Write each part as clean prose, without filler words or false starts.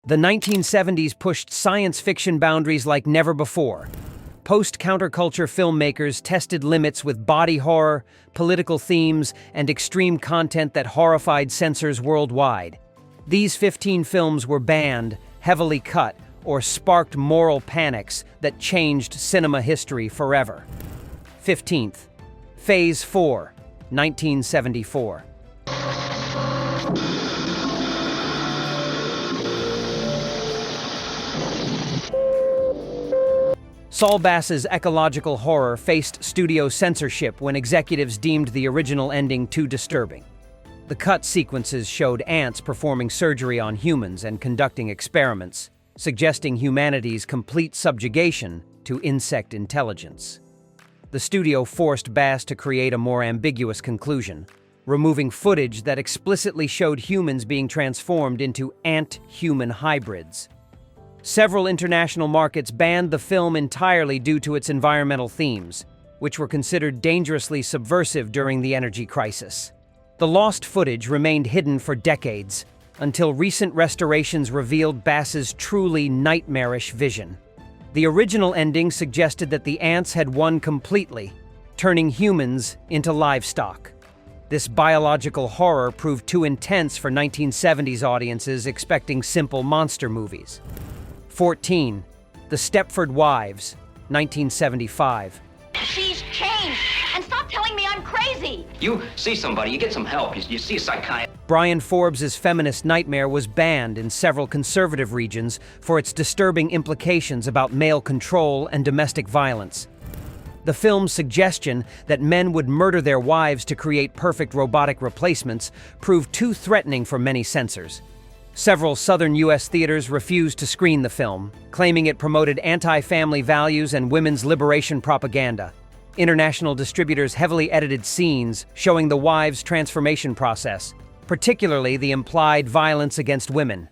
The 1970s pushed science fiction boundaries like never before. Post-counterculture filmmakers tested limits with body horror, political themes, and extreme content that horrified censors worldwide. These 15 films were banned, heavily cut, or sparked moral panics that changed cinema history forever. 15th. Phase 4, 1974. Saul Bass's ecological horror faced studio censorship when executives deemed the original ending too disturbing. The cut sequences showed ants performing surgery on humans and conducting experiments, suggesting humanity's complete subjugation to insect intelligence. The studio forced Bass to create a more ambiguous conclusion, removing footage that explicitly showed humans being transformed into ant-human hybrids. Several international markets banned the film entirely due to its environmental themes, which were considered dangerously subversive during the energy crisis. The lost footage remained hidden for decades, until recent restorations revealed Bass's truly nightmarish vision. The original ending suggested that the ants had won completely, turning humans into livestock. This biological horror proved too intense for 1970s audiences expecting simple monster movies. 14. The Stepford Wives, 1975. She's changed, and stop telling me I'm crazy! You see somebody, you get some help, you see a psychiatrist. Brian Forbes's feminist nightmare was banned in several conservative regions for its disturbing implications about male control and domestic violence. The film's suggestion that men would murder their wives to create perfect robotic replacements proved too threatening for many censors. Several southern U.S. theaters refused to screen the film, claiming it promoted anti-family values and women's liberation propaganda. International distributors heavily edited scenes showing the wives' transformation process, particularly the implied violence against women.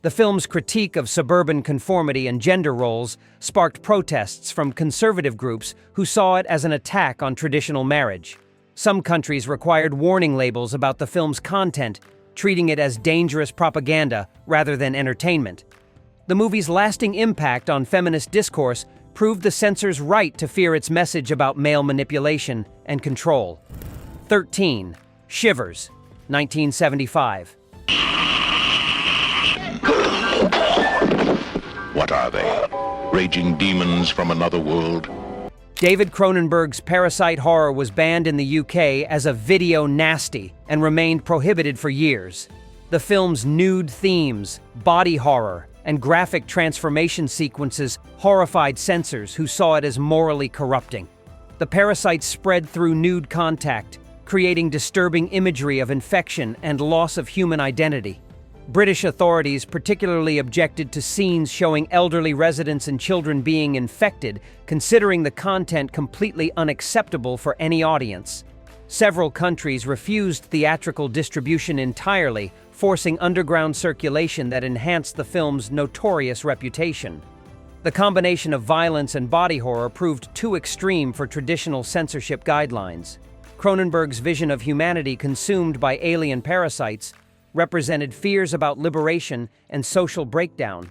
The film's critique of suburban conformity and gender roles sparked protests from conservative groups who saw it as an attack on traditional marriage. Some countries required warning labels about the film's content, treating it as dangerous propaganda rather than entertainment. The movie's lasting impact on feminist discourse proved the censors' right to fear its message about male manipulation and control. 13. Shivers, 1975. What are they? Raging demons from another world? David Cronenberg's Parasite horror was banned in the UK as a video nasty and remained prohibited for years. The film's nude themes, body horror, and graphic transformation sequences horrified censors who saw it as morally corrupting. The parasite spread through nude contact, creating disturbing imagery of infection and loss of human identity. British authorities particularly objected to scenes showing elderly residents and children being infected, considering the content completely unacceptable for any audience. Several countries refused theatrical distribution entirely, forcing underground circulation that enhanced the film's notorious reputation. The combination of violence and body horror proved too extreme for traditional censorship guidelines. Cronenberg's vision of humanity consumed by alien parasites represented fears about liberation and social breakdown.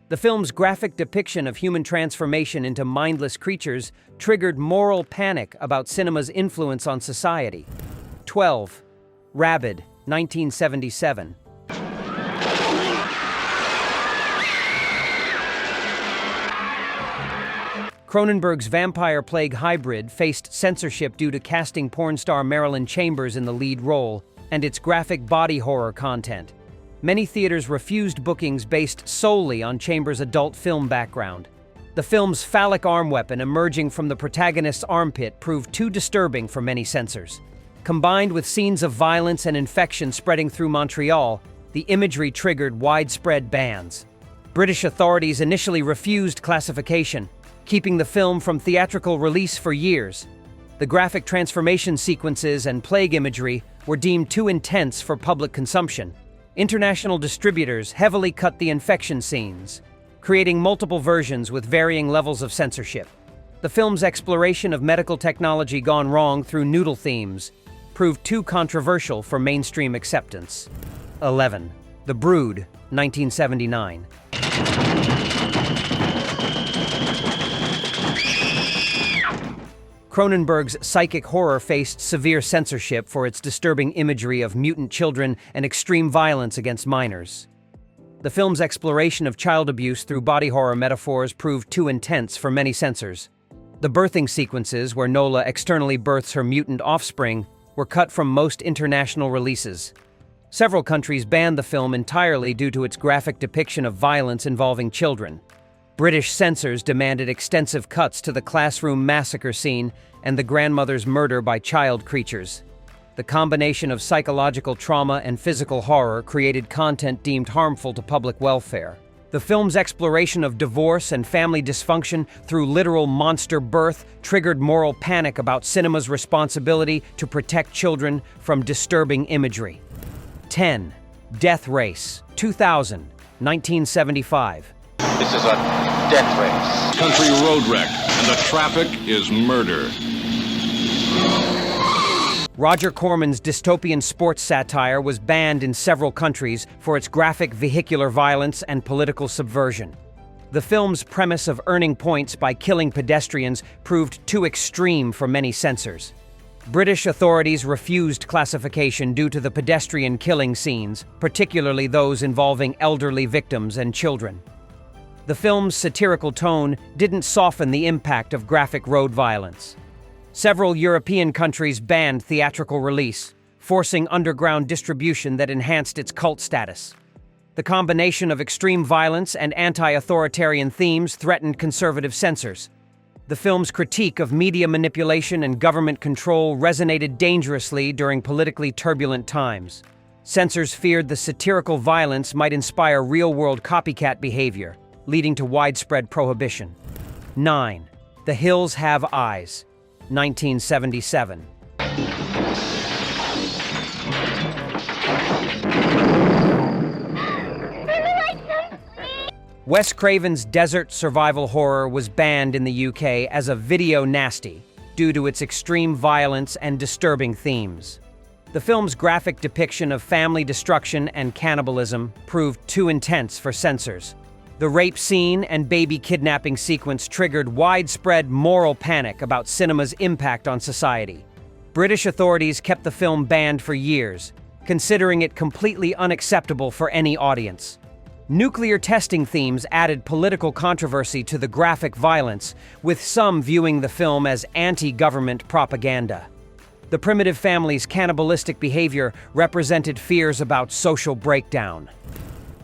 The film's graphic depiction of human transformation into mindless creatures triggered moral panic about cinema's influence on society. 12. Rabid, 1977. Cronenberg's vampire plague hybrid faced censorship due to casting porn star Marilyn Chambers in the lead role and its graphic body horror content. Many theaters refused bookings based solely on Chambers' adult film background. The film's phallic arm weapon emerging from the protagonist's armpit proved too disturbing for many censors. Combined with scenes of violence and infection spreading through Montreal, the imagery triggered widespread bans. British authorities initially refused classification, keeping the film from theatrical release for years. The graphic transformation sequences and plague imagery were deemed too intense for public consumption. International distributors heavily cut the infection scenes, creating multiple versions with varying levels of censorship. The film's exploration of medical technology gone wrong through noodle themes proved too controversial for mainstream acceptance. 11. The Brood, 1979. Cronenberg's psychic horror faced severe censorship for its disturbing imagery of mutant children and extreme violence against minors. The film's exploration of child abuse through body horror metaphors proved too intense for many censors. The birthing sequences, where Nola externally births her mutant offspring, were cut from most international releases. Several countries banned the film entirely due to its graphic depiction of violence involving children. British censors demanded extensive cuts to the classroom massacre scene and the grandmother's murder by child creatures. The combination of psychological trauma and physical horror created content deemed harmful to public welfare. The film's exploration of divorce and family dysfunction through literal monster birth triggered moral panic about cinema's responsibility to protect children from disturbing imagery. 10. Death Race, 2000, 1975. This is a death race. Country road wreck, and the traffic is murder. Roger Corman's dystopian sports satire was banned in several countries for its graphic vehicular violence and political subversion. The film's premise of earning points by killing pedestrians proved too extreme for many censors. British authorities refused classification due to the pedestrian killing scenes, particularly those involving elderly victims and children. The film's satirical tone didn't soften the impact of graphic road violence. Several European countries banned theatrical release, forcing underground distribution that enhanced its cult status. The combination of extreme violence and anti-authoritarian themes threatened conservative censors. The film's critique of media manipulation and government control resonated dangerously during politically turbulent times. Censors feared the satirical violence might inspire real-world copycat behavior, leading to widespread prohibition. 9. The Hills Have Eyes, 1977. Wes Craven's desert survival horror was banned in the UK as a video nasty due to its extreme violence and disturbing themes. The film's graphic depiction of family destruction and cannibalism proved too intense for censors. The rape scene and baby kidnapping sequence triggered widespread moral panic about cinema's impact on society. British authorities kept the film banned for years, considering it completely unacceptable for any audience. Nuclear testing themes added political controversy to the graphic violence, with some viewing the film as anti-government propaganda. The primitive family's cannibalistic behavior represented fears about social breakdown.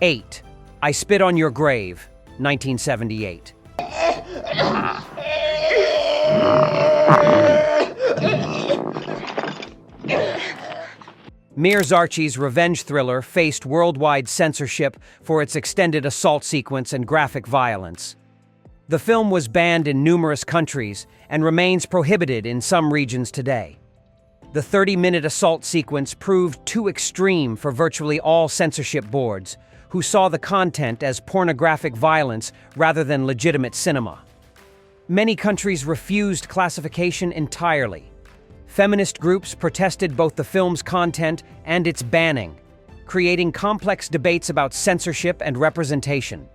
8. I Spit on Your Grave, 1978. Mir Zarchi's revenge thriller faced worldwide censorship for its extended assault sequence and graphic violence. The film was banned in numerous countries and remains prohibited in some regions today. The 30-minute assault sequence proved too extreme for virtually all censorship boards, who saw the content as pornographic violence rather than legitimate cinema. Many countries refused classification entirely. Feminist groups protested both the film's content and its banning, creating complex debates about censorship and representation.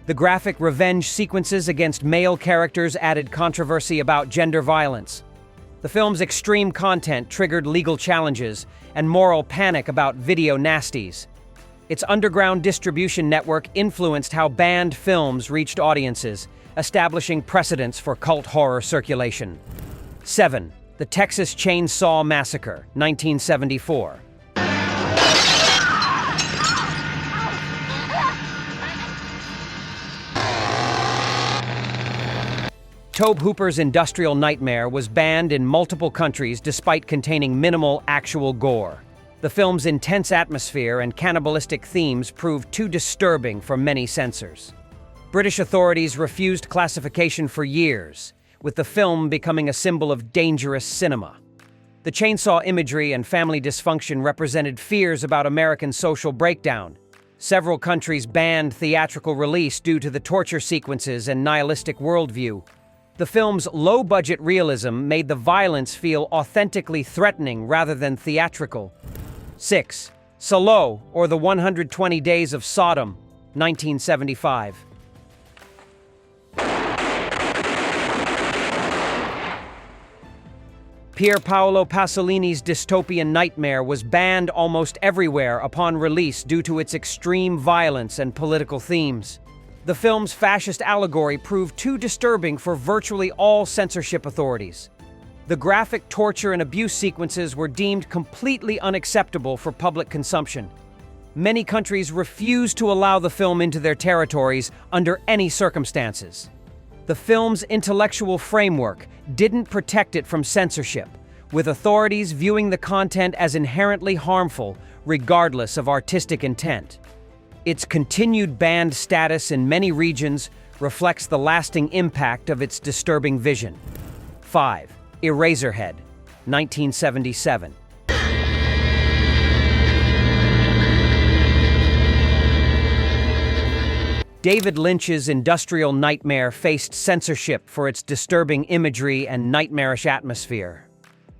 The graphic revenge sequences against male characters added controversy about gender violence. The film's extreme content triggered legal challenges and moral panic about video nasties. Its underground distribution network influenced how banned films reached audiences, establishing precedents for cult horror circulation. 7. The Texas Chainsaw Massacre, 1974. Tobe Hooper's Industrial Nightmare was banned in multiple countries despite containing minimal actual gore. The film's intense atmosphere and cannibalistic themes proved too disturbing for many censors. British authorities refused classification for years, with the film becoming a symbol of dangerous cinema. The chainsaw imagery and family dysfunction represented fears about American social breakdown. Several countries banned theatrical release due to the torture sequences and nihilistic worldview. The film's low-budget realism made the violence feel authentically threatening rather than theatrical. 6. Salò, or the 120 Days of Sodom, 1975. Pier Paolo Pasolini's dystopian Nightmare was banned almost everywhere upon release due to its extreme violence and political themes. The film's fascist allegory proved too disturbing for virtually all censorship authorities. The graphic torture and abuse sequences were deemed completely unacceptable for public consumption. Many countries refused to allow the film into their territories under any circumstances. The film's intellectual framework didn't protect it from censorship, with authorities viewing the content as inherently harmful, regardless of artistic intent. Its continued banned status in many regions reflects the lasting impact of its disturbing vision. 5. Eraserhead, 1977. David Lynch's industrial Nightmare faced censorship for its disturbing imagery and nightmarish atmosphere.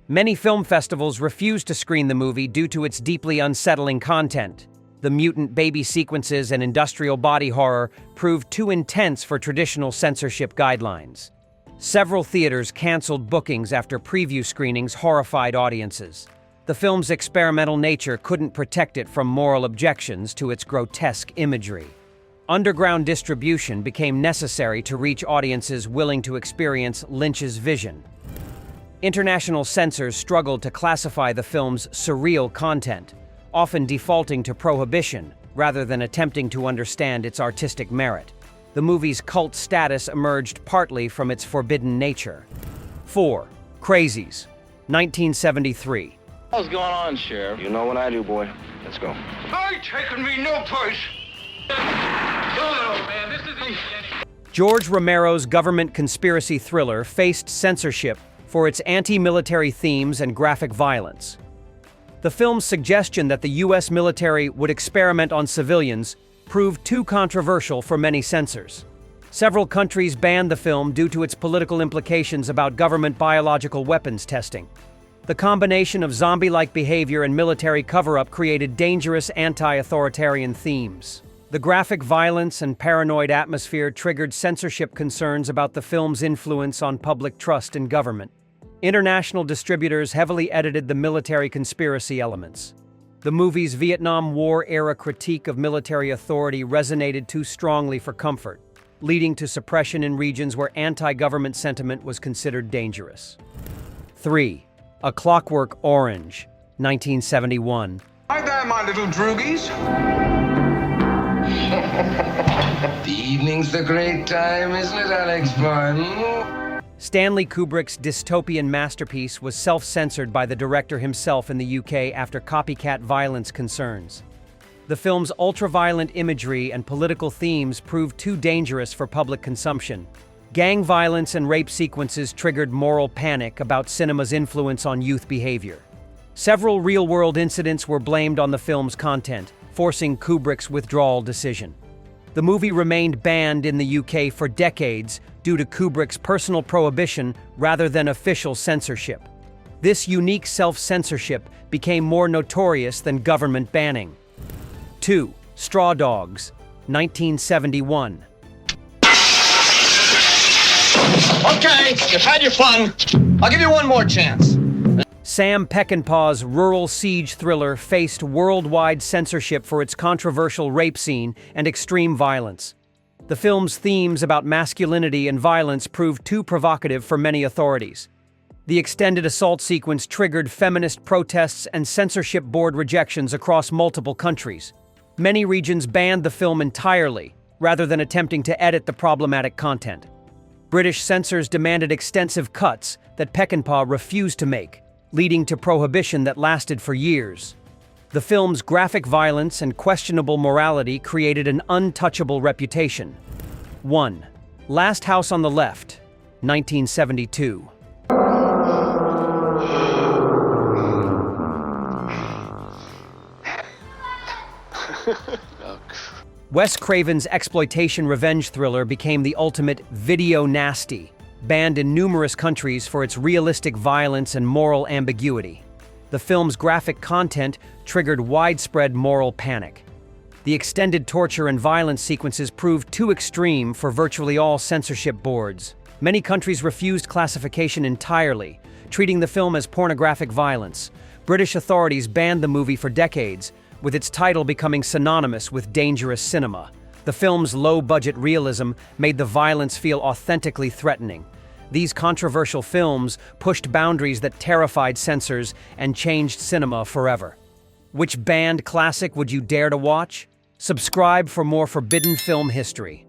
Many film festivals refused to screen the movie due to its deeply unsettling content. The mutant baby sequences and industrial body horror proved too intense for traditional censorship guidelines. Several theaters canceled bookings after preview screenings horrified audiences. The film's experimental nature couldn't protect it from moral objections to its grotesque imagery. Underground distribution became necessary to reach audiences willing to experience Lynch's vision. International censors struggled to classify the film's surreal content, often defaulting to prohibition rather than attempting to understand its artistic merit. The movie's cult status emerged partly from its forbidden nature. 4. Crazies, 1973. What's going on, Sheriff? You know what I do, boy. Let's go. I ain't taking me no place. Oh, man, this is George Romero's government conspiracy thriller faced censorship for its anti-military themes and graphic violence. The film's suggestion that the U.S. military would experiment on civilians proved too controversial for many censors. Several countries banned the film due to its political implications about government biological weapons testing. The combination of zombie-like behavior and military cover-up created dangerous anti-authoritarian themes. The graphic violence and paranoid atmosphere triggered censorship concerns about the film's influence on public trust in government. International distributors heavily edited the military conspiracy elements. The movie's Vietnam War-era critique of military authority resonated too strongly for comfort, leading to suppression in regions where anti-government sentiment was considered dangerous. 3. A Clockwork Orange, 1971. Hi there, my little droogies. The evening's the great time, isn't it, Alex Boy? Stanley Kubrick's dystopian masterpiece was self-censored by the director himself in the UK after copycat violence concerns. The film's ultra-violent imagery and political themes proved too dangerous for public consumption. Gang violence and rape sequences triggered moral panic about cinema's influence on youth behavior. Several real-world incidents were blamed on the film's content, forcing Kubrick's withdrawal decision. The movie remained banned in the UK for decades due to Kubrick's personal prohibition rather than official censorship. This unique self-censorship became more notorious than government banning. 2. Straw Dogs, 1971. Okay, you've had your fun. I'll give you one more chance. Sam Peckinpah's rural siege thriller faced worldwide censorship for its controversial rape scene and extreme violence. The film's themes about masculinity and violence proved too provocative for many authorities. The extended assault sequence triggered feminist protests and censorship board rejections across multiple countries. Many regions banned the film entirely, rather than attempting to edit the problematic content. British censors demanded extensive cuts that Peckinpah refused to make, leading to prohibition that lasted for years. The film's graphic violence and questionable morality created an untouchable reputation. 1. Last House on the Left, 1972. Wes Craven's exploitation revenge thriller became the ultimate video nasty, banned in numerous countries for its realistic violence and moral ambiguity. The film's graphic content triggered widespread moral panic. The extended torture and violence sequences proved too extreme for virtually all censorship boards. Many countries refused classification entirely, treating the film as pornographic violence. British authorities banned the movie for decades, with its title becoming synonymous with dangerous cinema. The film's low-budget realism made the violence feel authentically threatening. These controversial films pushed boundaries that terrified censors and changed cinema forever. Which banned classic would you dare to watch? Subscribe for more forbidden film history.